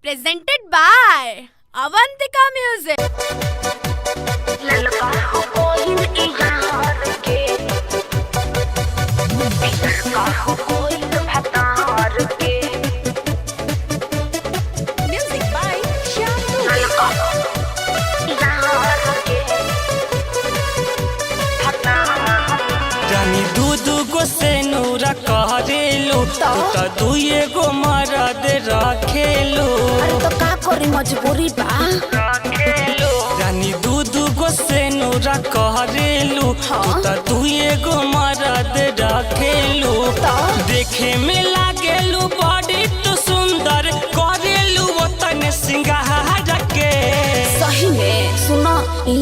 presented by Avantika Music. ललका हो कोई इजार के ललका हो कोई भतार के Music by Shyam. ललका इजार के भतार जानी दूध गो से नूरा करेलू तू तो दुए गो मरद रखेलू अरे तो का करी मजबूरी बा जानी दूध गो से नूरा करेलू तू तो दुए गो मरद रखेलू देखे में लागेलू बड़ी तू सुंदर करेलू वो तने सिंगार के सही में सुनो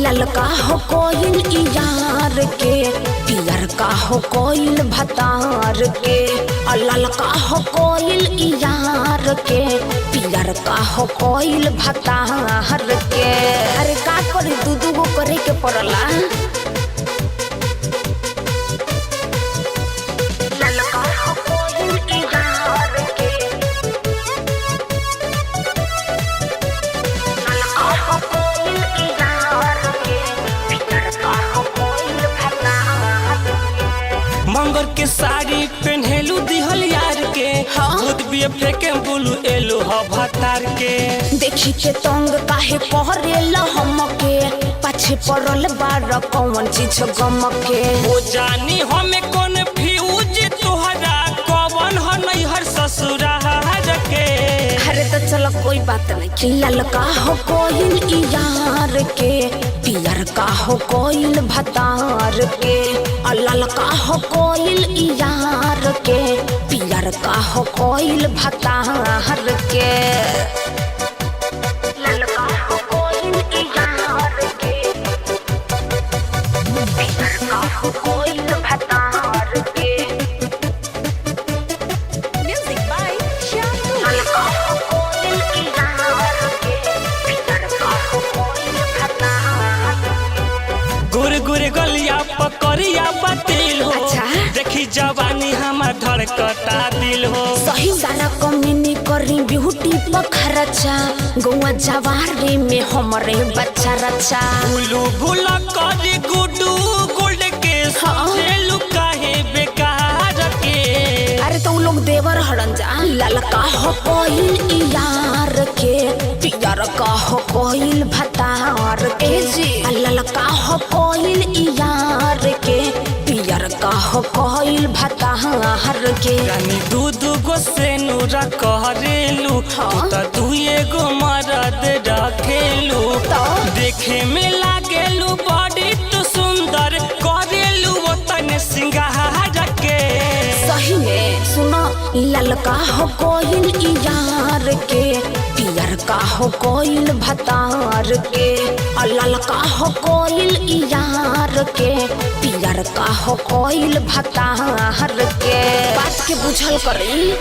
ललका हो कोयल इजार के पियर का हो कोयल भतार के और ललका हो कोयल इजार के पियर का हो कोयल भतार के अरे का करी दू गो करे के पड़ला ललका हो कोयल इजार के ललका हो कोयल इजार के पियर का हो कोयल भतार के मंगर के साड़ी पहनेलू दिहल यार के खुद भी फेंके बोलू एलू ह भतार के देखी के तंग काहे पहरेला हमके पाछे पड़ल बार कौन चीज गमके वो जानी हमें कौन फ्यूज तोहरा कौन ह नहीं हर ससुरार के अरे तो चलो कोई बात नहीं कि ललका हो कोयल इयार के पियर का हो कोयल भतार के और ललका हो कोयल इयार के पियर का हो कोयल भतार के ललका हो कोयल इयार के पियर का हो कोयल भतार के Music by Shyam. ललका हो कोयल इजार के पियर का हो कोयल भतार गुर गुर गलिया पकड़िया बतिल हो अच्छा। देखी जवानी हमार धड़कता दिल हो सही सारा कमीनी करी ब्यूटी पखरचा गौआ जवारे में हमरे बच्चा रचा भूलू भूला कर गुडू गोल्ड के सोचेलू काहे बेकार के अरे तो लोग देवर हड़न जा ललका हो कोयल इयार के पियर का हो कोयल भतार के ललका हो कोयल इयार के पियर का हो कोयल भतार के रानी दूध गो से नूरा करेलू तू तो दुए गो मरद रखेलू देखे में लागेलू बड़ी तू सुंदर करेलू वो तने सिंगार के सही में सुनो ललका हो कोयल इयार के पियर का हो कोयल भतार के और ललका हो कोयल इयार के पियर का हो कोयल भतार के बात के बुझल करी।